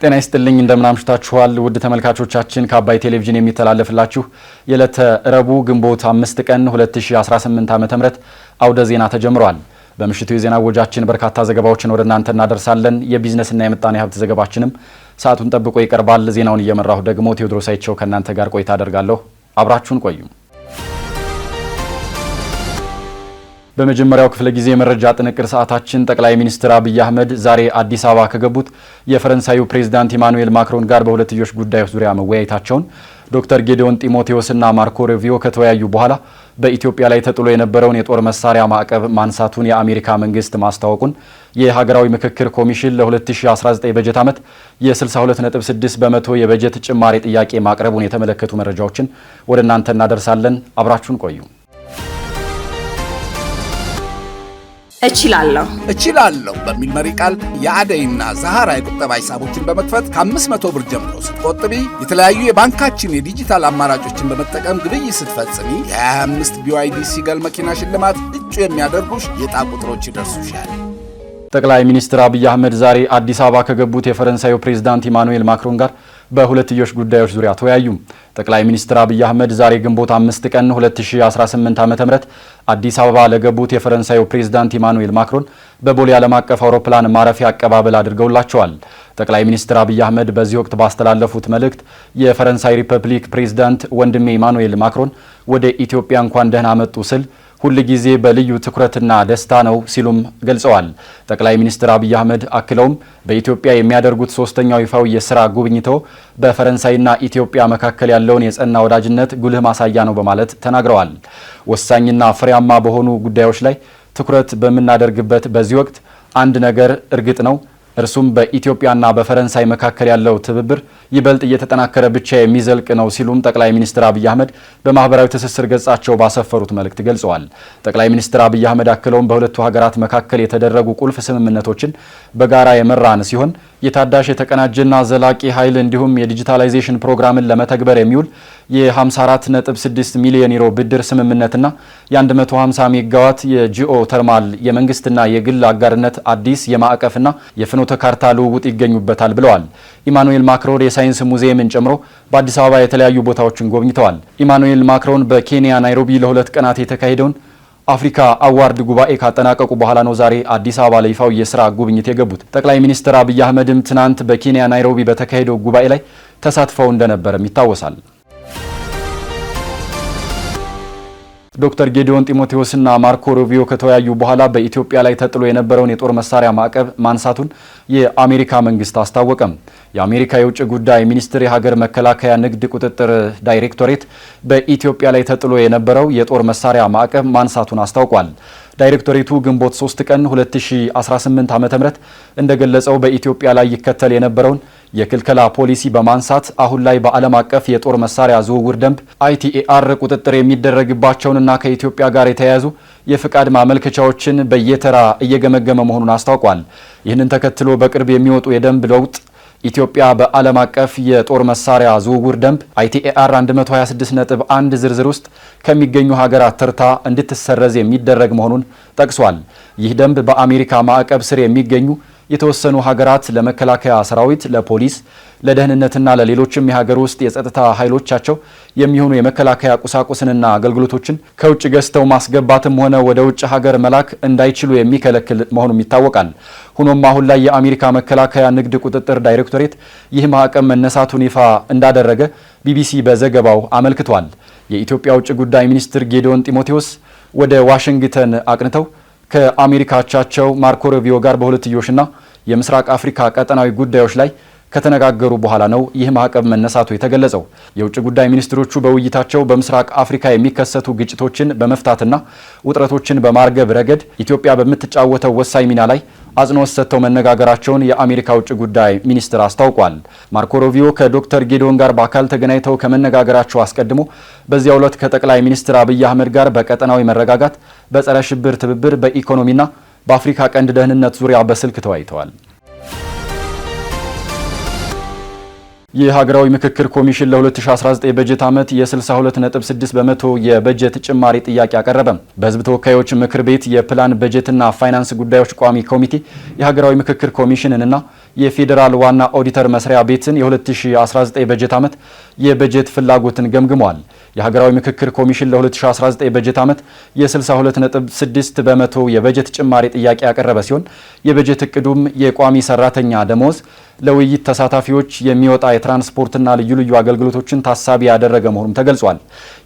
ጤና ይስጥልኝ እንደምናምሽታችኋል ውድ ተመልካቾቻችን ከአባይ ቴሌቪዥን የሚተላለፍላችሁ የዕለተ ረቡዕ ግንቦት 5 ቀን 2018 ዓ.ም አውደ ዜና ተጀምሯል። በምሽቱ የዜና ወጃችን በርካታ ዘገባዎችን ወደ እናንተ እናደርሳለን። የቢዝነስና የምጣኔ ሀብት ዘገባችንም ሰዓቱን ጠብቆ ይቀርባል። ዜናውን እየመራሁ ደግሞ ቴዎድሮስ አይቸው ከእናንተ ጋር ቆይታ አደርጋለሁ። አብራችሁን ቆዩ። በመጀመሪያው ክፍለ ጊዜ መረጃ ጥንቅር ሰዓታችን ጠቅላይ ሚኒስትር አብይ አህመድ ዛሬ አዲስ አበባ ከገቡት የፈረንሳዩ ፕሬዝዳንት ኢማኑኤል ማክሮን ጋር በሁለትዮሽ ጉዳዮች ዙሪያ መወያየታቸውን ዶክተር ጌዲዮን ጢሞቴዎስና ማርኮ ሩቢዮ ከተወያዩ በኋላ በኢትዮጵያ ላይ ተጥሎ የነበረውን የጦር መሳሪያ ማዕቀብ ማንሳቱን የአሜሪካ መንግስት ማስታወቁን የሀገራዊ ምክክር ኮሚሽን ለ2019 በጀት ዓመት የ62.6 በመቶ የበጀት ጭማሪ ጥያቄ ማቅረቡን የተመለከቱ መረጃዎችን ወደ እናንተ እናደርሳለን። አብራችሁን ቆዩ። እችላለሁ በሚል መሪ ቃል የአደይና ዛሃራ የቁጠባ ሂሳቦችን በመክፈት ከ500 ብር ጀምሮ ስትቆጥቢ የተለያዩ የባንካችን የዲጂታል አማራጮችን በመጠቀም ግብይት ስትፈጽሚ የ25 BYD ሲገል መኪና ሽልማት እጩ የሚያደርጉሽ የዕጣ ቁጥሮች ይደርሱሻል። ጠቅላይ ሚኒስትር አብይ አህመድ ዛሬ አዲስ አበባ ከገቡት የፈረንሳዩ ፕሬዝዳንት ኢማኑኤል ማክሮን ጋር በሁለትዮሽ ጉዳዮች ዙሪያ ተወያዩ። ጠቅላይ ሚኒስትር አብይ አህመድ ዛሬ ግንቦት 5 ቀን 2018 ዓ.ም አዲስ አበባ ለገቡት የፈረንሳዩ ፕሬዝዳንት ኢማኑኤል ማክሮን በቦሌ ዓለም አቀፍ አውሮፕላን ማረፊያ አቀባበል አድርገውላቸዋል። ጠቅላይ ሚኒስትር አብይ አህመድ በዚህ ወቅት ባስተላለፉት መልእክት የፈረንሳይ ሪፐብሊክ ፕሬዝዳንት ወንድሜ ኢማኑኤል ማክሮን ወደ ኢትዮጵያ እንኳን ደህና መጡ ስል ሁሉ ጊዜ በልዩ ትኩረትና ደስታ ነው ሲሉም ገልጸዋል። ጠቅላይ ሚኒስትር አብይ አህመድ አክለውም በኢትዮጵያ የሚያደርጉት ሶስተኛው ይፋው የሥራ ጉብኝቶ በፈረንሳይና ኢትዮጵያ መካከል ያለውን የጸና ወዳጅነት ጉልህ ማሳያ ነው በማለት ተናግረዋል። ወሳኝና ፍሬያማ በሆኑ ጉዳዮች ላይ ትኩረት በምናደርግበት በዚህ ወቅት አንድ ነገር እርግጥ ነው፣ እርሱም በኢትዮጵያና በፈረንሳይ መካከል ያለው ትብብር ይበልጥ እየተጠናከረ ብቻ የሚዘልቅ ነው ሲሉም ጠቅላይ ሚኒስትር አብይ አህመድ በማህበራዊ ትስስር ገጻቸው ባሰፈሩት መልእክት ገልጸዋል። ጠቅላይ ሚኒስትር አብይ አህመድ አክለውም በሁለቱ ሀገራት መካከል የተደረጉ ቁልፍ ስምምነቶችን በጋራ የመራን ሲሆን የታዳሽ የተቀናጀና ዘላቂ ኃይል እንዲሁም የዲጂታላይዜሽን ፕሮግራምን ለመተግበር የሚውል የ54.6 ሚሊዮን ዩሮ ብድር ስምምነትና የ150 ሜጋዋት የጂኦ ተርማል የመንግስትና የግል አጋርነት አዲስ የማዕቀፍና የፍኖተ ካርታ ልውውጥ ይገኙበታል ብለዋል። ኢማኑኤል ማክሮን የሳይንስ ሙዚየምን ጨምሮ በአዲስ አበባ የተለያዩ ቦታዎችን ጎብኝተዋል። ኢማኑኤል ማክሮን በኬንያ ናይሮቢ ለ2 ቀናት የተካሄደውን አፍሪካ አዋርድ ጉባኤ ካጠናቀቁ በኋላ ነው ዛሬ አዲስ አበባ ለይፋው የሥራ ጉብኝት የገቡት። ጠቅላይ ሚኒስትር አብይ አህመድም ትናንት በኬንያ ናይሮቢ በተካሄደው ጉባኤ ላይ ተሳትፈው እንደነበረም ይታወሳል። ዶክተር ጌዲዮን ጢሞቴዎስና ማርኮ ሩቢዮ ከተወያዩ በኋላ በኢትዮጵያ ላይ ተጥሎ የነበረውን የጦር መሳሪያ ማዕቀብ ማንሳቱን የአሜሪካ መንግስት አስታወቀም። የአሜሪካ የውጭ ጉዳይ ሚኒስትር የሀገር መከላከያ ንግድ ቁጥጥር ዳይሬክቶሬት በኢትዮጵያ ላይ ተጥሎ የነበረው የጦር መሳሪያ ማዕቀብ ማንሳቱን አስታውቋል። ዳይሬክቶሬቱ ግንቦት 3 ቀን 2018 ዓ.ም እንደገለጸው በኢትዮጵያ ላይ ይከተል የነበረውን የክልከላ ፖሊሲ በማንሳት አሁን ላይ በዓለም አቀፍ የጦር መሳሪያ ዝውውር ደንብ ITAR ቁጥጥር የሚደረግባቸውንና ከኢትዮጵያ ጋር የተያያዙ የፍቃድ ማመልከቻዎችን በየተራ እየገመገመ መሆኑን አስታውቋል። ይህንን ተከትሎ በቅርብ የሚወጡ የደንብ ለውጥ ኢትዮጵያ በዓለም አቀፍ የጦር መሳሪያ ዝውውር ደንብ ITAR 126.1 ዝርዝር ውስጥ ከሚገኙ ሀገራት ተርታ እንድትሰረዝ የሚደረግ መሆኑን ጠቅሷል። ይህ ደንብ በአሜሪካ ማዕቀብ ስር የሚገኙ የተወሰኑ ሀገራት ለመከላከያ ሰራዊት፣ ለፖሊስ፣ ለደህንነትና ለሌሎችም የሀገር ውስጥ የጸጥታ ኃይሎቻቸው የሚሆኑ የመከላከያ ቁሳቁስንና አገልግሎቶችን ከውጭ ገዝተው ማስገባትም ሆነ ወደ ውጭ ሀገር መላክ እንዳይችሉ የሚከለክል መሆኑም ይታወቃል። ሆኖም አሁን ላይ የአሜሪካ መከላከያ ንግድ ቁጥጥር ዳይሬክቶሬት ይህ ማዕቀብ መነሳቱን ይፋ እንዳደረገ ቢቢሲ በዘገባው አመልክቷል። የኢትዮጵያ ውጭ ጉዳይ ሚኒስትር ጌዲዮን ጢሞቴዎስ ወደ ዋሽንግተን አቅንተው ከአሜሪካ አቻቸው ማርኮ ሩቢዮ ጋር በሁለትዮሽና የምስራቅ አፍሪካ ቀጠናዊ ጉዳዮች ላይ ከተነጋገሩ በኋላ ነው ይህ ማዕቀብ መነሳቱ የተገለጸው። የውጭ ጉዳይ ሚኒስትሮቹ በውይይታቸው በምስራቅ አፍሪካ የሚከሰቱ ግጭቶችን በመፍታትና ውጥረቶችን በማርገብ ረገድ ኢትዮጵያ በምትጫወተው ወሳኝ ሚና ላይ አጽንኦት ሰጥተው መነጋገራቸውን የአሜሪካ ውጭ ጉዳይ ሚኒስትር አስታውቋል። ማርኮ ሩቢዮ ከዶክተር ጌዲዮን ጋር በአካል ተገናኝተው ከመነጋገራቸው አስቀድሞ በዚያው ዕለት ከጠቅላይ ሚኒስትር አብይ አህመድ ጋር በቀጠናዊ መረጋጋት፣ በጸረ ሽብር ትብብር፣ በኢኮኖሚና በአፍሪካ ቀንድ ደህንነት ዙሪያ በስልክ ተወያይተዋል። የሀገራዊ ምክክር ኮሚሽን ለ2019 በጀት ዓመት የ62.6 በመቶ የበጀት ጭማሪ ጥያቄ አቀረበ። በሕዝብ ተወካዮች ምክር ቤት የፕላን በጀትና ፋይናንስ ጉዳዮች ቋሚ ኮሚቴ የሀገራዊ ምክክር ኮሚሽንንና የፌዴራል ዋና ኦዲተር መስሪያ ቤትን የ2019 በጀት ዓመት የበጀት ፍላጎትን ገምግሟል። የሀገራዊ ምክክር ኮሚሽን ለ2019 በጀት ዓመት የ62.6 በመቶ የበጀት ጭማሪ ጥያቄ ያቀረበ ሲሆን የበጀት እቅዱም የቋሚ ሰራተኛ ደሞዝ፣ ለውይይት ተሳታፊዎች የሚወጣ የትራንስፖርትና ልዩ ልዩ አገልግሎቶችን ታሳቢ ያደረገ መሆኑም ተገልጿል።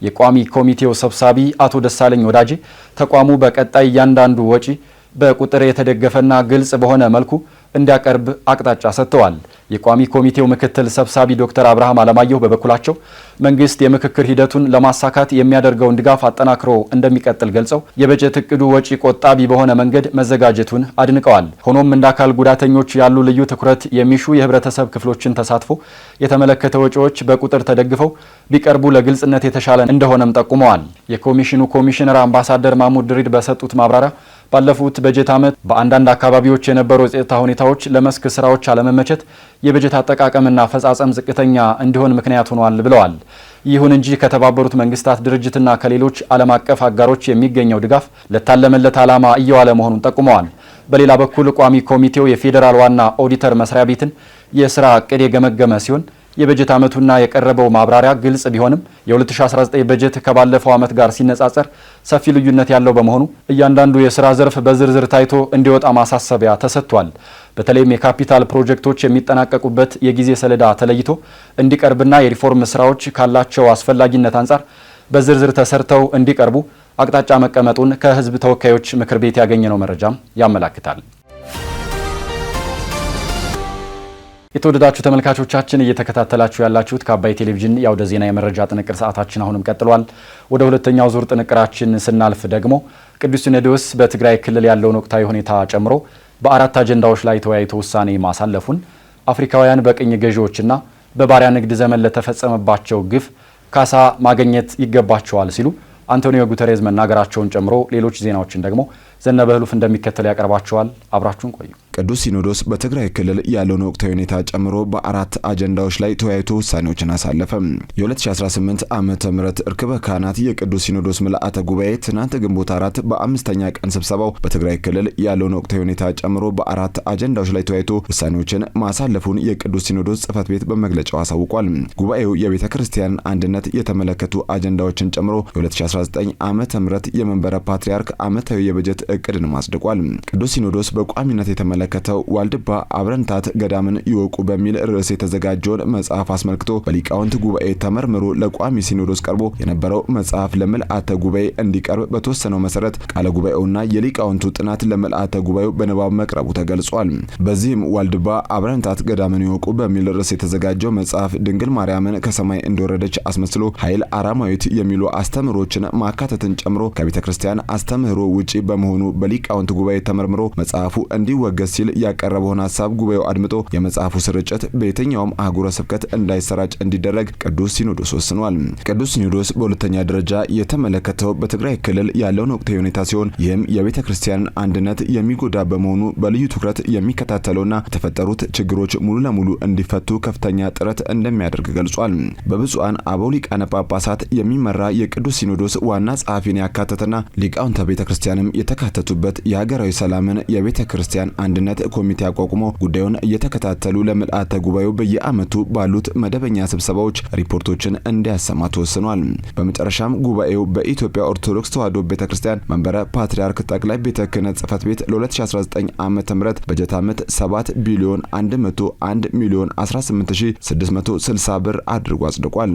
የቋሚ ኮሚቴው ሰብሳቢ አቶ ደሳለኝ ወዳጄ ተቋሙ በቀጣይ እያንዳንዱ ወጪ በቁጥር የተደገፈና ግልጽ በሆነ መልኩ እንዲያቀርብ አቅጣጫ ሰጥተዋል። የቋሚ ኮሚቴው ምክትል ሰብሳቢ ዶክተር አብርሃም አለማየሁ በበኩላቸው መንግስት የምክክር ሂደቱን ለማሳካት የሚያደርገውን ድጋፍ አጠናክሮ እንደሚቀጥል ገልጸው የበጀት እቅዱ ወጪ ቆጣቢ በሆነ መንገድ መዘጋጀቱን አድንቀዋል። ሆኖም እንደ አካል ጉዳተኞች ያሉ ልዩ ትኩረት የሚሹ የህብረተሰብ ክፍሎችን ተሳትፎ የተመለከተ ወጪዎች በቁጥር ተደግፈው ቢቀርቡ ለግልጽነት የተሻለ እንደሆነም ጠቁመዋል። የኮሚሽኑ ኮሚሽነር አምባሳደር ማሙድ ድሪድ በሰጡት ማብራሪያ ባለፉት በጀት ዓመት በአንዳንድ አካባቢዎች የነበሩ የጸጥታ ሁኔታዎች ለመስክ ስራዎች አለመመቸት የበጀት አጠቃቀምና አፈጻጸም ዝቅተኛ እንዲሆን ምክንያት ሆኗል ብለዋል። ይሁን እንጂ ከተባበሩት መንግስታት ድርጅትና ከሌሎች ዓለም አቀፍ አጋሮች የሚገኘው ድጋፍ ለታለመለት ዓላማ እየዋለ መሆኑን ጠቁመዋል። በሌላ በኩል ቋሚ ኮሚቴው የፌዴራል ዋና ኦዲተር መስሪያ ቤትን የስራ እቅድ የገመገመ ሲሆን የበጀት ዓመቱና የቀረበው ማብራሪያ ግልጽ ቢሆንም የ2019 በጀት ከባለፈው ዓመት ጋር ሲነጻጸር ሰፊ ልዩነት ያለው በመሆኑ እያንዳንዱ የስራ ዘርፍ በዝርዝር ታይቶ እንዲወጣ ማሳሰቢያ ተሰጥቷል። በተለይም የካፒታል ፕሮጀክቶች የሚጠናቀቁበት የጊዜ ሰሌዳ ተለይቶ እንዲቀርብና የሪፎርም ስራዎች ካላቸው አስፈላጊነት አንጻር በዝርዝር ተሰርተው እንዲቀርቡ አቅጣጫ መቀመጡን ከህዝብ ተወካዮች ምክር ቤት ያገኘነው መረጃም ያመላክታል። የተወደዳችሁ ተመልካቾቻችን እየተከታተላችሁ ያላችሁት ከአባይ ቴሌቪዥን የአውደ ዜና የመረጃ ጥንቅር ሰዓታችን አሁንም ቀጥሏል። ወደ ሁለተኛው ዙር ጥንቅራችን ስናልፍ ደግሞ ቅዱስ ሲኖዶስ በትግራይ ክልል ያለውን ወቅታዊ ሁኔታ ጨምሮ በአራት አጀንዳዎች ላይ ተወያይቶ ውሳኔ ማሳለፉን፣ አፍሪካውያን በቅኝ ገዢዎችና በባሪያ ንግድ ዘመን ለተፈጸመባቸው ግፍ ካሳ ማግኘት ይገባቸዋል ሲሉ አንቶኒዮ ጉተሬዝ መናገራቸውን ጨምሮ ሌሎች ዜናዎችን ደግሞ ዘነበ ህሉፍ እንደሚከተል ያቀርባቸዋል። አብራችሁን ቆዩ። ቅዱስ ሲኖዶስ በትግራይ ክልል ያለውን ወቅታዊ ሁኔታ ጨምሮ በአራት አጀንዳዎች ላይ ተወያይቶ ውሳኔዎችን አሳለፈ። የ2018 ዓመተ ምህረት እርክበ ካህናት የቅዱስ ሲኖዶስ ምልአተ ጉባኤ ትናንት ግንቦት 4 በአምስተኛ ቀን ስብሰባው በትግራይ ክልል ያለውን ወቅታዊ ሁኔታ ጨምሮ በአራት አጀንዳዎች ላይ ተወያይቶ ውሳኔዎችን ማሳለፉን የቅዱስ ሲኖዶስ ጽሕፈት ቤት በመግለጫው አሳውቋል። ጉባኤው የቤተ ክርስቲያን አንድነት የተመለከቱ አጀንዳዎችን ጨምሮ የ2019 ዓመተ ምህረት የመንበረ ፓትርያርክ ዓመታዊ የበጀት እቅድን አጽድቋል። ቅዱስ ሲኖዶስ በቋሚነት የተመለከተው ዋልድባ አብረንታት ገዳምን ይወቁ በሚል ርዕስ የተዘጋጀውን መጽሐፍ አስመልክቶ በሊቃውንት ጉባኤ ተመርምሮ ለቋሚ ሲኖዶስ ቀርቦ የነበረው መጽሐፍ ለምልአተ ጉባኤ እንዲቀርብ በተወሰነው መሰረት ቃለ ጉባኤውና የሊቃውንቱ ጥናት ለምልአተ ጉባኤው በንባብ መቅረቡ ተገልጿል። በዚህም ዋልድባ አብረንታት ገዳምን ይወቁ በሚል ርዕስ የተዘጋጀው መጽሐፍ ድንግል ማርያምን ከሰማይ እንደወረደች አስመስሎ ኃይል አራማዊት የሚሉ አስተምህሮችን ማካተትን ጨምሮ ከቤተ ክርስቲያን አስተምህሮ ውጪ በመሆኑ በሊቃውንት ጉባኤ ተመርምሮ መጽሐፉ እንዲወገዝ ሲል ያቀረበውን ሐሳብ ጉባኤው አድምጦ የመጽሐፉ ስርጭት በየትኛውም አህጉረ ስብከት እንዳይሰራጭ እንዲደረግ ቅዱስ ሲኖዶስ ወስኗል። ቅዱስ ሲኖዶስ በሁለተኛ ደረጃ የተመለከተው በትግራይ ክልል ያለውን ወቅታዊ ሁኔታ ሲሆን ይህም የቤተ ክርስቲያን አንድነት የሚጎዳ በመሆኑ በልዩ ትኩረት የሚከታተለውና የተፈጠሩት ችግሮች ሙሉ ለሙሉ እንዲፈቱ ከፍተኛ ጥረት እንደሚያደርግ ገልጿል። በብፁዓን አበው ሊቃነ ጳጳሳት የሚመራ የቅዱስ ሲኖዶስ ዋና ጸሐፊን ያካተተና ሊቃውንተ ቤተ ክርስቲያንም የተካተቱበት የሀገራዊ ሰላምን የቤተ ክርስቲያን አንድነት ኮሚቴ አቋቁሞ ጉዳዩን እየተከታተሉ ለምልአተ ጉባኤው በየዓመቱ ባሉት መደበኛ ስብሰባዎች ሪፖርቶችን እንዲያሰማ ተወስኗል። በመጨረሻም ጉባኤው በኢትዮጵያ ኦርቶዶክስ ተዋሕዶ ቤተክርስቲያን መንበረ ፓትርያርክ ጠቅላይ ቤተ ክህነት ጽሕፈት ቤት ለ2019 ዓመተ ምህረት በጀት ዓመት 7 ቢሊዮን 101 ሚሊዮን 18660 ብር አድርጎ አጽድቋል።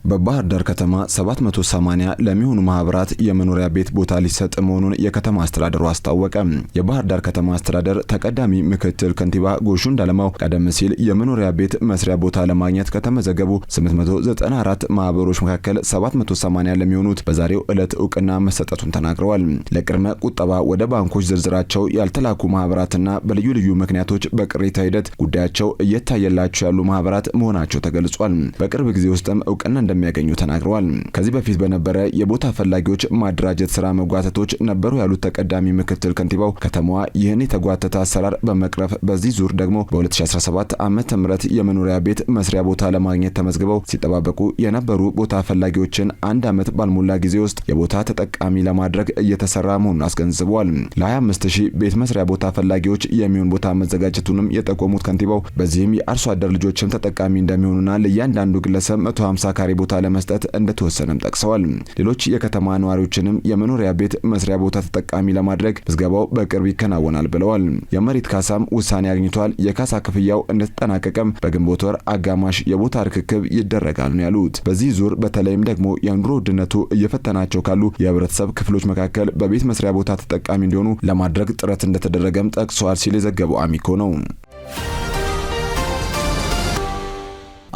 በባህር ዳር ከተማ 780 ለሚሆኑ ማህበራት የመኖሪያ ቤት ቦታ ሊሰጥ መሆኑን የከተማ አስተዳደሩ አስታወቀ። የባህር ዳር ከተማ አስተዳደር ተቀዳሚ ምክትል ከንቲባ ጎሹ እንዳለማው ቀደም ሲል የመኖሪያ ቤት መስሪያ ቦታ ለማግኘት ከተመዘገቡ 894 ማህበሮች መካከል 780 ለሚሆኑት በዛሬው ዕለት ዕውቅና መሰጠቱን ተናግረዋል። ለቅድመ ቁጠባ ወደ ባንኮች ዝርዝራቸው ያልተላኩ ማህበራትና በልዩ ልዩ ምክንያቶች በቅሬታ ሂደት ጉዳያቸው እየታየላቸው ያሉ ማህበራት መሆናቸው ተገልጿል። በቅርብ ጊዜ ውስጥም ዕውቅና እንደሚያገኙ ተናግረዋል። ከዚህ በፊት በነበረ የቦታ ፈላጊዎች ማደራጀት ስራ መጓተቶች ነበሩ ያሉት ተቀዳሚ ምክትል ከንቲባው ከተማዋ ይህን የተጓተተ አሰራር በመቅረፍ በዚህ ዙር ደግሞ በ2017 ዓመተ ምህረት የመኖሪያ ቤት መስሪያ ቦታ ለማግኘት ተመዝግበው ሲጠባበቁ የነበሩ ቦታ ፈላጊዎችን 1 ዓመት ባልሞላ ጊዜ ውስጥ የቦታ ተጠቃሚ ለማድረግ እየተሰራ መሆኑን አስገንዝበዋል። ለ25000 ቤት መስሪያ ቦታ ፈላጊዎች የሚሆን ቦታ መዘጋጀቱንም የጠቆሙት ከንቲባው በዚህም የአርሶ አደር ልጆችም ተጠቃሚ እንደሚሆኑና ለእያንዳንዱ ግለሰብ 150 ካሬ ቦታ ለመስጠት እንደተወሰነም ጠቅሰዋል። ሌሎች የከተማ ነዋሪዎችንም የመኖሪያ ቤት መስሪያ ቦታ ተጠቃሚ ለማድረግ ምዝገባው በቅርብ ይከናወናል ብለዋል። የመሬት ካሳም ውሳኔ አግኝቷል። የካሳ ክፍያው እንደተጠናቀቀም በግንቦት ወር አጋማሽ የቦታ ርክክብ ይደረጋል ነው ያሉት። በዚህ ዙር በተለይም ደግሞ የኑሮ ውድነቱ እየፈተናቸው ካሉ የህብረተሰብ ክፍሎች መካከል በቤት መስሪያ ቦታ ተጠቃሚ እንዲሆኑ ለማድረግ ጥረት እንደተደረገም ጠቅሷል ሲል የዘገበው አሚኮ ነው።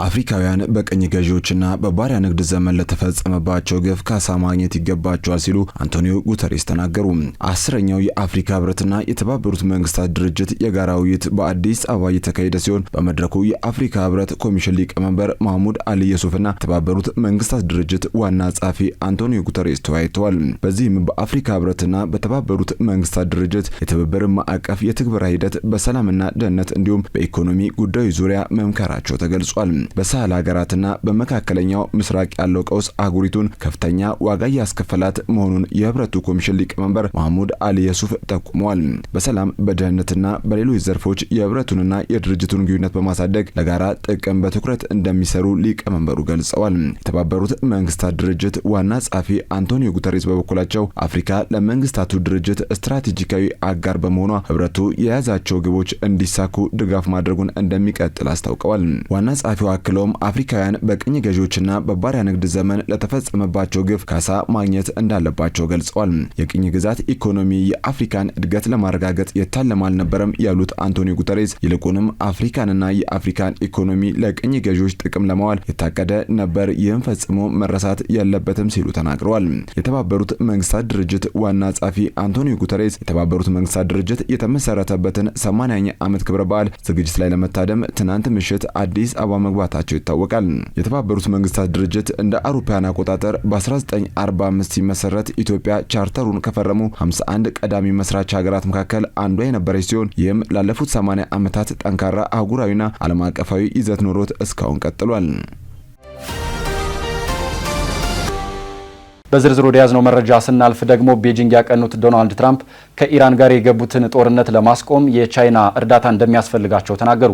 አፍሪካውያን በቀኝ ገዢዎችና በባሪያ ንግድ ዘመን ለተፈጸመባቸው ግፍ ካሳ ማግኘት ይገባቸዋል ሲሉ አንቶኒዮ ጉተሬስ ተናገሩ። 10ኛው የአፍሪካ ህብረትና የተባበሩት መንግስታት ድርጅት የጋራ ውይይት በአዲስ አበባ እየተካሄደ ሲሆን በመድረኩ የአፍሪካ ህብረት ኮሚሽን ሊቀመንበር ማህሙድ አሊ የሱፍና የተባበሩት መንግስታት ድርጅት ዋና ጸሐፊ አንቶኒዮ ጉተሬስ ተወያይተዋል። በዚህም በአፍሪካ ህብረትና በተባበሩት መንግስታት ድርጅት የትብብር ማዕቀፍ የትግበራ ሂደት በሰላምና ደህንነት እንዲሁም በኢኮኖሚ ጉዳዮች ዙሪያ መምከራቸው ተገልጿል። በሳህል ሀገራትና በመካከለኛው ምስራቅ ያለው ቀውስ አህጉሪቱን ከፍተኛ ዋጋ ያስከፈላት መሆኑን የህብረቱ ኮሚሽን ሊቀመንበር ማህሙድ አሊ የሱፍ ጠቁመዋል። በሰላም በደህንነትና በሌሎች ዘርፎች የህብረቱንና የድርጅቱን ግንኙነት በማሳደግ ለጋራ ጥቅም በትኩረት እንደሚሰሩ ሊቀመንበሩ ገልጸዋል። የተባበሩት መንግስታት ድርጅት ዋና ጸሐፊ አንቶኒዮ ጉተሬስ በበኩላቸው አፍሪካ ለመንግስታቱ ድርጅት ስትራቴጂካዊ አጋር በመሆኗ ህብረቱ የያዛቸው ግቦች እንዲሳኩ ድጋፍ ማድረጉን እንደሚቀጥል አስታውቀዋል። ዋና ጸሐፊው አክለውም አፍሪካውያን በቅኝ ገዢዎችና በባሪያ ንግድ ዘመን ለተፈጸመባቸው ግፍ ካሳ ማግኘት እንዳለባቸው ገልጸዋል። የቅኝ ግዛት ኢኮኖሚ የአፍሪካን እድገት ለማረጋገጥ የታለመ አልነበረም ያሉት አንቶኒዮ ጉተሬስ ይልቁንም አፍሪካንና የአፍሪካን ኢኮኖሚ ለቅኝ ገዢዎች ጥቅም ለማዋል የታቀደ ነበር፣ ይህም ፈጽሞ መረሳት የለበትም ሲሉ ተናግረዋል። የተባበሩት መንግስታት ድርጅት ዋና ጸሐፊ አንቶኒዮ ጉተሬስ የተባበሩት መንግስታት ድርጅት የተመሰረተበትን 80ኛ ዓመት ክብረ በዓል ዝግጅት ላይ ለመታደም ትናንት ምሽት አዲስ አበባ መግባታቸው ይታወቃል። የተባበሩት መንግስታት ድርጅት እንደ አውሮፓውያን አቆጣጠር በ1945 ሲመሰረት ኢትዮጵያ ቻርተሩን ከፈረሙ 51 ቀዳሚ መስራች ሀገራት መካከል አንዷ የነበረች ሲሆን ይህም ላለፉት 80 ዓመታት ጠንካራ አህጉራዊና ዓለም አቀፋዊ ይዘት ኖሮት እስካሁን ቀጥሏል። በዝርዝሩ ወደ ያዝነው መረጃ ስናልፍ ደግሞ ቤጂንግ ያቀኑት ዶናልድ ትራምፕ ከኢራን ጋር የገቡትን ጦርነት ለማስቆም የቻይና እርዳታ እንደሚያስፈልጋቸው ተናገሩ።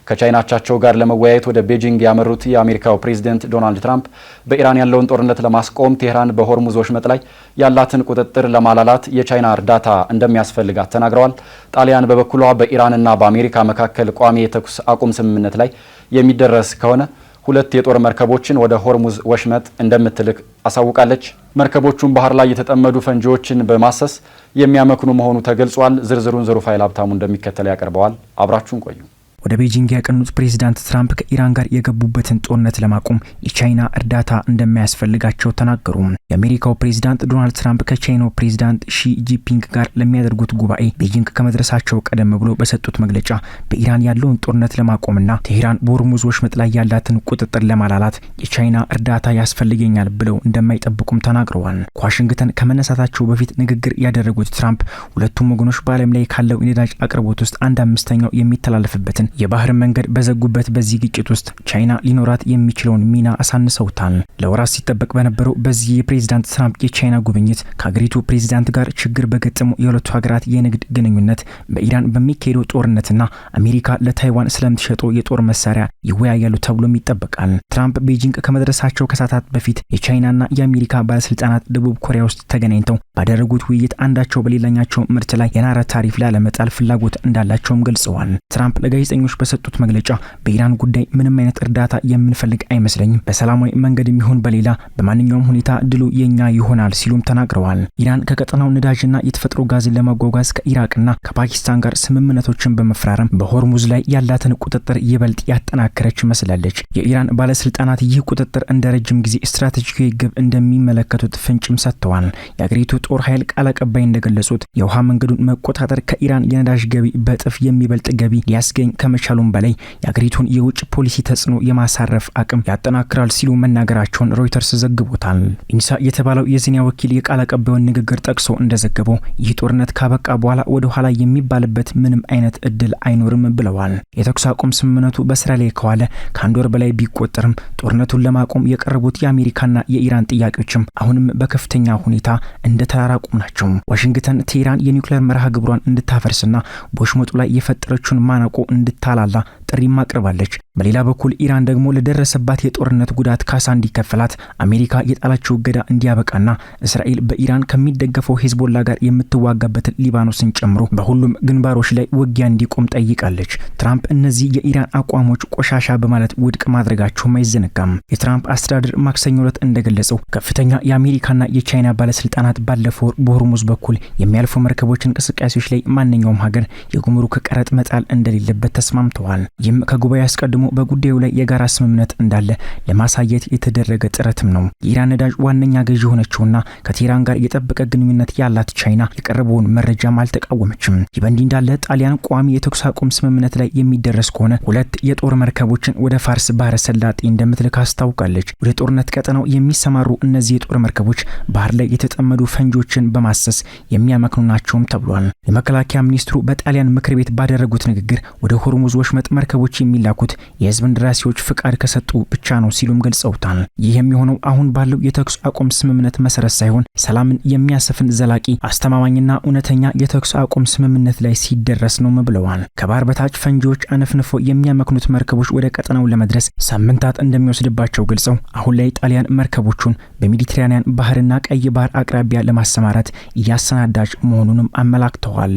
ከቻይናቻቸው ጋር ለመወያየት ወደ ቤጂንግ ያመሩት የአሜሪካው ፕሬዝዳንት ዶናልድ ትራምፕ በኢራን ያለውን ጦርነት ለማስቆም ቴህራን በሆርሙዝ ወሽመጥ ላይ ያላትን ቁጥጥር ለማላላት የቻይና እርዳታ እንደሚያስፈልጋት ተናግረዋል። ጣሊያን በበኩሏ በኢራንና በአሜሪካ መካከል ቋሚ የተኩስ አቁም ስምምነት ላይ የሚደረስ ከሆነ 2 የጦር መርከቦችን ወደ ሆርሙዝ ወሽመጥ እንደምትልክ አሳውቃለች። መርከቦቹን ባህር ላይ የተጠመዱ ፈንጂዎችን በማሰስ የሚያመክኑ መሆኑ ተገልጿል። ዝርዝሩን ዙሩፋይል ሀብታሙ እንደሚከተል ያቀርበዋል። አብራችሁን ቆዩ። ወደ ቤጂንግ ያቀኑት ፕሬዝዳንት ትራምፕ ከኢራን ጋር የገቡበትን ጦርነት ለማቆም የቻይና እርዳታ እንደማያስፈልጋቸው ተናገሩ። የአሜሪካው ፕሬዝዳንት ዶናልድ ትራምፕ ከቻይናው ፕሬዝዳንት ሺ ጂንፒንግ ጋር ለሚያደርጉት ጉባኤ ቤጂንግ ከመድረሳቸው ቀደም ብሎ በሰጡት መግለጫ በኢራን ያለውን ጦርነት ለማቆምና ቴህራን በሆርሙዝ ወሽመጥ ላይ ያላትን ቁጥጥር ለማላላት የቻይና እርዳታ ያስፈልገኛል ብለው እንደማይጠብቁም ተናግረዋል። ከዋሽንግተን ከመነሳታቸው በፊት ንግግር ያደረጉት ትራምፕ ሁለቱም ወገኖች በዓለም ላይ ካለው የነዳጅ አቅርቦት ውስጥ 1/5 የሚተላለፍበትን የባህር መንገድ በዘጉበት በዚህ ግጭት ውስጥ ቻይና ሊኖራት የሚችለውን ሚና አሳንሰውታል። ለወራት ሲጠበቅ በነበረው በዚህ የፕሬዝዳንት ትራምፕ የቻይና ጉብኝት ከሀገሪቱ ፕሬዝዳንት ጋር ችግር በገጠመው የሁለቱ ሀገራት የንግድ ግንኙነት፣ በኢራን በሚካሄደው ጦርነትና አሜሪካ ለታይዋን ስለምትሸጠው የጦር መሳሪያ ይወያያሉ ተብሎም ይጠበቃል። ትራምፕ ቤጂንግ ከመድረሳቸው ከሰዓታት በፊት የቻይናና የአሜሪካ ባለስልጣናት ደቡብ ኮሪያ ውስጥ ተገናኝተው ባደረጉት ውይይት አንዳቸው በሌላኛቸው ምርት ላይ የናረ ታሪፍ ላለመጣል ፍላጎት እንዳላቸውም ገልጸዋል። ትራምፕ ለጋዜጠኞች በሰጡት መግለጫ በኢራን ጉዳይ ምንም አይነት እርዳታ የምንፈልግ አይመስለኝም፣ በሰላማዊ መንገድ የሚሆን በሌላ በማንኛውም ሁኔታ ድሉ የኛ ይሆናል ሲሉም ተናግረዋል። ኢራን ከቀጠናው ነዳጅና የተፈጥሮ ጋዝን ለማጓጓዝ ከኢራቅና ከፓኪስታን ጋር ስምምነቶችን በመፈራረም በሆርሙዝ ላይ ያላትን ቁጥጥር ይበልጥ ያጠናከረች መስላለች። የኢራን ባለስልጣናት ይህ ቁጥጥር እንደ ረጅም ጊዜ ስትራቴጂካዊ ግብ እንደሚመለከቱት ፍንጭም ሰጥተዋል። የአገሪቱ ጦር ኃይል ቃል አቀባይ እንደገለጹት የውሃ መንገዱን መቆጣጠር ከኢራን የነዳጅ ገቢ በጥፍ የሚበልጥ ገቢ ሊያስገኝ ከመቻሉም በላይ የአገሪቱን የውጭ ፖሊሲ ተጽዕኖ የማሳረፍ አቅም ያጠናክራል ሲሉ መናገራቸውን ሮይተርስ ዘግቦታል። ኢንሳ የተባለው የዜና ወኪል የቃል አቀባዩን ንግግር ጠቅሶ እንደዘገበው ይህ ጦርነት ካበቃ በኋላ ወደ ኋላ የሚባልበት ምንም አይነት እድል አይኖርም ብለዋል። የተኩስ አቁም ስምምነቱ በስራ ላይ ከዋለ ከአንድ ወር በላይ ቢቆጠርም ጦርነቱን ለማቆም የቀረቡት የአሜሪካና የኢራን ጥያቄዎችም አሁንም በከፍተኛ ሁኔታ እንደተራራቁም ናቸው። ዋሽንግተን ቴህራን የኒውክሌር መርሃ ግብሯን እንድታፈርስና በወሽመጡ ላይ የፈጠረችውን ማነቆ እንድታላላ ጥሪ ማቅርባለች። በሌላ በኩል ኢራን ደግሞ ለደረሰባት የጦርነት ጉዳት ካሳ እንዲከፈላት አሜሪካ የጣላችው እገዳ እንዲያበቃና እስራኤል በኢራን ከሚደገፈው ሄዝቦላ ጋር የምትዋጋበትን ሊባኖስን ጨምሮ በሁሉም ግንባሮች ላይ ውጊያ እንዲቆም ጠይቃለች። ትራምፕ እነዚህ የኢራን አቋሞች ቆሻሻ በማለት ውድቅ ማድረጋቸውም አይዘነጋም። የትራምፕ አስተዳደር ማክሰኞ ዕለት እንደገለጸው ከፍተኛ የአሜሪካና የቻይና ባለስልጣናት ባለፈው ወር በሆርሙዝ በኩል የሚያልፉ መርከቦች እንቅስቃሴዎች ላይ ማንኛውም ሀገር የጉምሩክ ቀረጥ መጣል እንደሌለበት ተስማምተዋል። ይህም ከጉባኤ አስቀድሞ በጉዳዩ ላይ የጋራ ስምምነት እንዳለ ለማሳየት የተደረገ ጥረትም ነው። የኢራን ነዳጅ ዋነኛ ገዢ ሆነችውና ከቴህራን ጋር የጠበቀ ግንኙነት ያላት ቻይና የቀረበውን መረጃም አልተቃወመችም። ይህ በእንዲህ እንዳለ ጣሊያን ቋሚ የተኩስ አቁም ስምምነት ላይ የሚደረስ ከሆነ 2 የጦር መርከቦችን ወደ ፋርስ ባህረ ሰላጤ እንደምትልክ አስታውቃለች። ወደ ጦርነት ቀጠናው የሚሰማሩ እነዚህ የጦር መርከቦች ባህር ላይ የተጠመዱ ፈንጂዎችን በማሰስ የሚያመክኑ ናቸውም ተብሏል። የመከላከያ ሚኒስትሩ በጣሊያን ምክር ቤት ባደረጉት ንግግር ወደ ሆርሙዝ ወሽመጥ መርከቦች የሚላኩት የህዝብ እንደራሴዎች ፍቃድ ከሰጡ ብቻ ነው ሲሉም ገልጸውታል። ይህ የሚሆነው አሁን ባለው የተኩስ አቁም ስምምነት መሰረት ሳይሆን ሰላምን የሚያሰፍን ዘላቂ አስተማማኝና እውነተኛ የተኩስ አቁም ስምምነት ላይ ሲደረስ ነው ብለዋል። ከባህር በታች ፈንጂዎች አነፍንፎ የሚያመክኑት መርከቦች ወደ ቀጠናው ለመድረስ ሳምንታት እንደሚወስድባቸው ገልጸው አሁን ላይ ጣሊያን መርከቦቹን በሜዲትራኒያን ባህርና ቀይ ባህር አቅራቢያ ለማሰማራት እያሰናዳች መሆኑንም አመላክተዋል።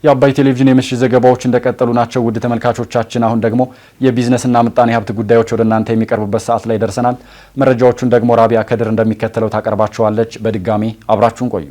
የአባይ ቴሌቪዥን የምሽት ዘገባዎች እንደቀጠሉ ናቸው። ውድ ተመልካቾቻችን አሁን ደግሞ የቢዝነስና ምጣኔ ሀብት ጉዳዮች ወደ እናንተ የሚቀርቡበት ሰዓት ላይ ደርሰናል። መረጃዎቹን ደግሞ ራቢያ ከድር እንደሚከተለው ታቀርባቸዋለች። በድጋሚ አብራችሁን ቆዩ።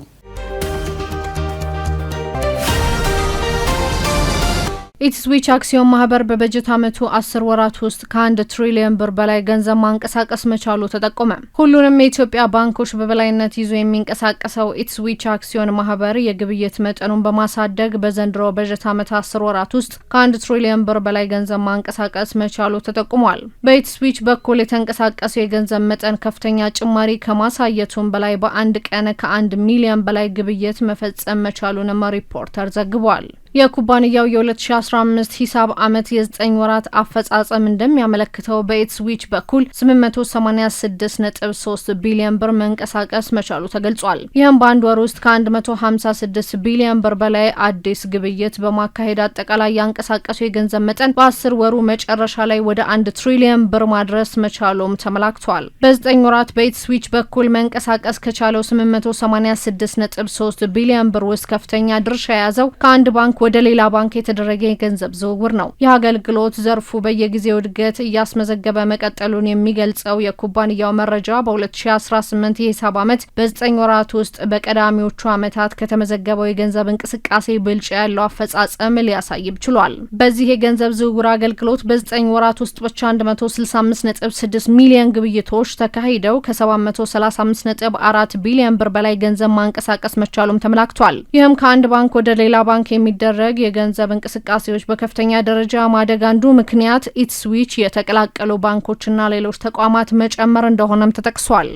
ኢትስዊች አክሲዮን ማህበር በበጀት ዓመቱ 10 ወራት ውስጥ ከ1 ትሪሊዮን ብር በላይ ገንዘብ ማንቀሳቀስ መቻሉ ተጠቆመ። ሁሉንም የኢትዮጵያ ባንኮች በበላይነት ይዞ የሚንቀሳቀሰው ኢትስዊች አክሲዮን ማህበር የግብይት መጠኑን በማሳደግ በዘንድሮ በጀት ዓመት 10 ወራት ውስጥ ከ1 ትሪሊዮን ብር በላይ ገንዘብ ማንቀሳቀስ መቻሉ ተጠቁሟል። በኢትስዊች በኩል የተንቀሳቀሰው የገንዘብ መጠን ከፍተኛ ጭማሪ ከማሳየቱም በላይ በአንድ ቀን ከ1 ሚሊዮን በላይ ግብይት መፈጸም መቻሉንም ሪፖርተር ዘግቧል። የኩባንያው የ2015 ሂሳብ ዓመት የ9 ወራት አፈጻጸም እንደሚያመለክተው በኢትስዊች በኩል 886.3 ቢሊዮን ብር መንቀሳቀስ መቻሉ ተገልጿል። ይህም በአንድ ወር ውስጥ ከ156 ቢሊዮን ብር በላይ አዲስ ግብይት በማካሄድ አጠቃላይ ያንቀሳቀሱ የገንዘብ መጠን በ10 ወሩ መጨረሻ ላይ ወደ 1 ትሪሊዮን ብር ማድረስ መቻሉም ተመላክቷል። በ9 ወራት በኢትስዊች በኩል መንቀሳቀስ ከቻለው 886.3 ቢሊዮን ብር ውስጥ ከፍተኛ ድርሻ የያዘው ከአንድ ባንክ ወደ ሌላ ባንክ የተደረገ የገንዘብ ዝውውር ነው። የአገልግሎት ዘርፉ በየጊዜው እድገት እያስመዘገበ መቀጠሉን የሚገልጸው የኩባንያው መረጃ በ2018 የሂሳብ ዓመት በ9 ወራት ውስጥ በቀዳሚዎቹ ዓመታት ከተመዘገበው የገንዘብ እንቅስቃሴ ብልጫ ያለው አፈጻጸም ሊያሳይብ ችሏል። በዚህ የገንዘብ ዝውውር አገልግሎት በ9 ወራት ውስጥ ብቻ 165.6 ሚሊዮን ግብይቶች ተካሂደው ከ735.4 ቢሊዮን ብር በላይ ገንዘብ ማንቀሳቀስ መቻሉም ተመላክቷል። ይህም ከአንድ ባንክ ወደ ሌላ ባንክ የሚደረግ የገንዘብ እንቅስቃሴዎች በከፍተኛ ደረጃ ማደግ አንዱ ምክንያት ኢትስዊች የተቀላቀሉ ባንኮችና ሌሎች ተቋማት መጨመር እንደሆነም ተጠቅሷል።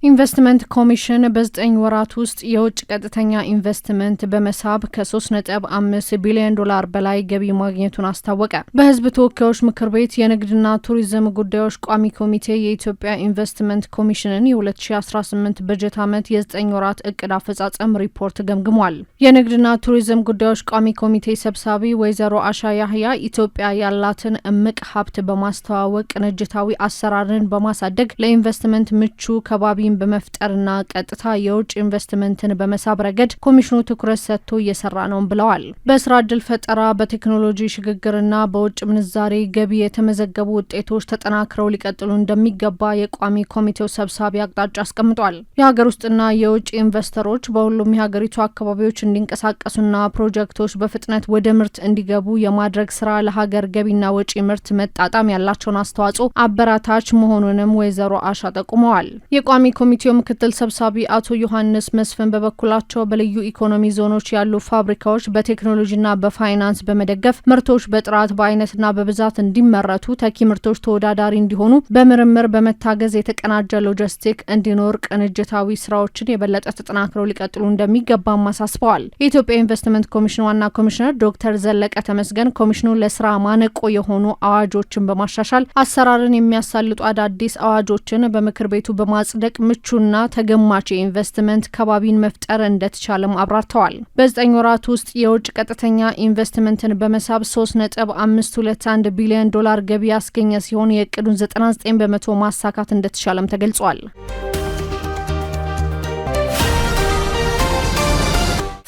ኢንቨስትመንት ኮሚሽን በ9 ወራት ውስጥ የውጭ ቀጥተኛ ኢንቨስትመንት በመሳብ ከ3.5 ቢሊዮን ዶላር በላይ ገቢ ማግኘቱን አስታወቀ። በሕዝብ ተወካዮች ምክር ቤት የንግድና ቱሪዝም ጉዳዮች ቋሚ ኮሚቴ የኢትዮጵያ ኢንቨስትመንት ኮሚሽንን የ2018 በጀት ዓመት የ9 ወራት እቅድ አፈጻጸም ሪፖርት ገምግሟል። የንግድና ቱሪዝም ጉዳዮች ቋሚ ኮሚቴ ሰብሳቢ ወይዘሮ አሻ ያህያ ኢትዮጵያ ያላትን እምቅ ሀብት በማስተዋወቅ ቅንጅታዊ አሰራርን በማሳደግ ለኢንቨስትመንት ምቹ ከባቢ በመፍጠርና ቀጥታ የውጭ ኢንቨስትመንትን በመሳብ ረገድ ኮሚሽኑ ትኩረት ሰጥቶ እየሰራ ነው ብለዋል። በስራ ዕድል ፈጠራ፣ በቴክኖሎጂ ሽግግርና በውጭ ምንዛሬ ገቢ የተመዘገቡ ውጤቶች ተጠናክረው ሊቀጥሉ እንደሚገባ የቋሚ ኮሚቴው ሰብሳቢ አቅጣጫ አስቀምጧል። የሀገር ውስጥና የውጭ ኢንቨስተሮች በሁሉም የሀገሪቱ አካባቢዎች እንዲንቀሳቀሱና ፕሮጀክቶች በፍጥነት ወደ ምርት እንዲገቡ የማድረግ ስራ ለሀገር ገቢና ወጪ ምርት መጣጣም ያላቸውን አስተዋጽኦ አበራታች መሆኑንም ወይዘሮ አሻ ጠቁመዋል። የቋሚ የኮሚቴው ምክትል ሰብሳቢ አቶ ዮሐንስ መስፍን በበኩላቸው በልዩ ኢኮኖሚ ዞኖች ያሉ ፋብሪካዎች በቴክኖሎጂና በፋይናንስ በመደገፍ ምርቶች በጥራት በአይነትና በብዛት እንዲመረቱ ተኪ ምርቶች ተወዳዳሪ እንዲሆኑ በምርምር በመታገዝ የተቀናጀ ሎጂስቲክ እንዲኖር ቅንጅታዊ ስራዎችን የበለጠ ተጠናክረው ሊቀጥሉ እንደሚገባም አሳስበዋል። የኢትዮጵያ ኢንቨስትመንት ኮሚሽን ዋና ኮሚሽነር ዶክተር ዘለቀ ተመስገን ኮሚሽኑ ለስራ ማነቆ የሆኑ አዋጆችን በማሻሻል አሰራርን የሚያሳልጡ አዳዲስ አዋጆችን በምክር ቤቱ በማጽደቅ ምቹና ተገማች የኢንቨስትመንት ከባቢን መፍጠር እንደተቻለም አብራርተዋል። በ9 ወራት ውስጥ የውጭ ቀጥተኛ ኢንቨስትመንትን በመሳብ 3.521 ቢሊዮን ዶላር ገቢ ያስገኘ ሲሆን የእቅዱን 99 በመቶ ማሳካት እንደተቻለም ተገልጿል።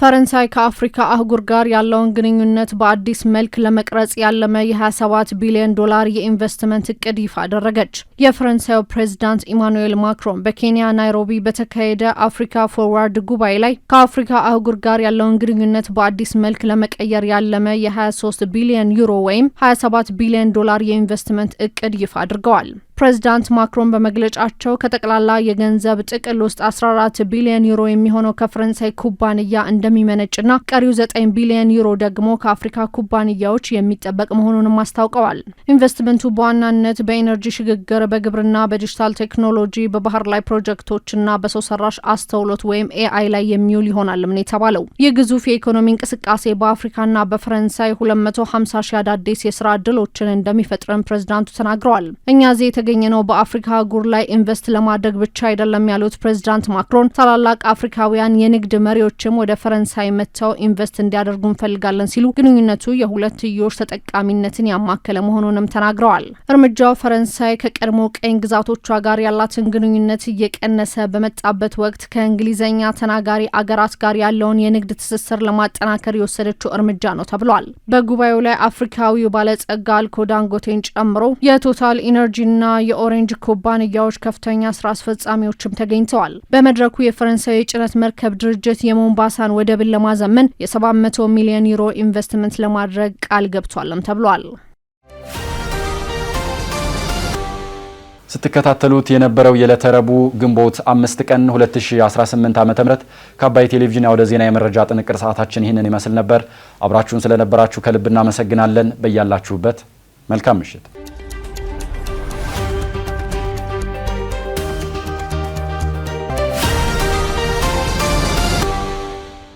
ፈረንሳይ ከአፍሪካ አህጉር ጋር ያለውን ግንኙነት በአዲስ መልክ ለመቅረጽ ያለመ የ27 ቢሊዮን ዶላር የኢንቨስትመንት እቅድ ይፋ አደረገች። የፈረንሳዩ ፕሬዚዳንት ኢማኑኤል ማክሮን በኬንያ ናይሮቢ በተካሄደ አፍሪካ ፎርዋርድ ጉባኤ ላይ ከአፍሪካ አህጉር ጋር ያለውን ግንኙነት በአዲስ መልክ ለመቀየር ያለመ የ23 ቢሊዮን ዩሮ ወይም 27 ቢሊዮን ዶላር የኢንቨስትመንት እቅድ ይፋ አድርገዋል። ፕሬዚዳንት ማክሮን በመግለጫቸው ከጠቅላላ የገንዘብ ጥቅል ውስጥ 14 ቢሊዮን ዩሮ የሚሆነው ከፈረንሳይ ኩባንያ እንደሚመነጭና ቀሪው 9 ቢሊዮን ዩሮ ደግሞ ከአፍሪካ ኩባንያዎች የሚጠበቅ መሆኑንም አስታውቀዋል። ኢንቨስትመንቱ በዋናነት በኢነርጂ ሽግግር፣ በግብርና፣ በዲጂታል ቴክኖሎጂ፣ በባህር ላይ ፕሮጀክቶችና በሰው ሰራሽ አስተውሎት ወይም ኤአይ ላይ የሚውል ይሆናልም ነው የተባለው። ይህ ግዙፍ የኢኮኖሚ እንቅስቃሴ በአፍሪካና በፈረንሳይ 250 ሺህ አዳዲስ የስራ እድሎችን እንደሚፈጥርም ፕሬዚዳንቱ ተናግረዋል። እኛ ነው በአፍሪካ አህጉር ላይ ኢንቨስት ለማድረግ ብቻ አይደለም ያሉት ፕሬዚዳንት ማክሮን ታላላቅ አፍሪካውያን የንግድ መሪዎችም ወደ ፈረንሳይ መጥተው ኢንቨስት እንዲያደርጉ እንፈልጋለን ሲሉ ግንኙነቱ የሁለትዮሽ ተጠቃሚነትን ያማከለ መሆኑንም ተናግረዋል። እርምጃው ፈረንሳይ ከቀድሞ ቀኝ ግዛቶቿ ጋር ያላትን ግንኙነት እየቀነሰ በመጣበት ወቅት ከእንግሊዝኛ ተናጋሪ አገራት ጋር ያለውን የንግድ ትስስር ለማጠናከር የወሰደችው እርምጃ ነው ተብሏል። በጉባኤው ላይ አፍሪካዊው ባለጸጋ አልኮ ዳንጎቴን ጨምሮ የቶታል ኢነርጂና የኦሬንጅ ኩባንያዎች ከፍተኛ ስራ አስፈጻሚዎችም ተገኝተዋል። በመድረኩ የፈረንሳይ የጭነት መርከብ ድርጅት የሞምባሳን ወደብን ለማዘመን የ700 ሚሊዮን ዩሮ ኢንቨስትመንት ለማድረግ ቃል ገብቷልም ተብሏል። ስትከታተሉት የነበረው የዕለተ ረቡዕ ግንቦት 5 ቀን 2018 ዓ.ም ከአባይ ቴሌቪዥን ወደ ዜና የመረጃ ጥንቅር ሰዓታችን ይህንን ይመስል ነበር። አብራችሁን ስለነበራችሁ ከልብ እናመሰግናለን። በያላችሁበት መልካም ምሽት።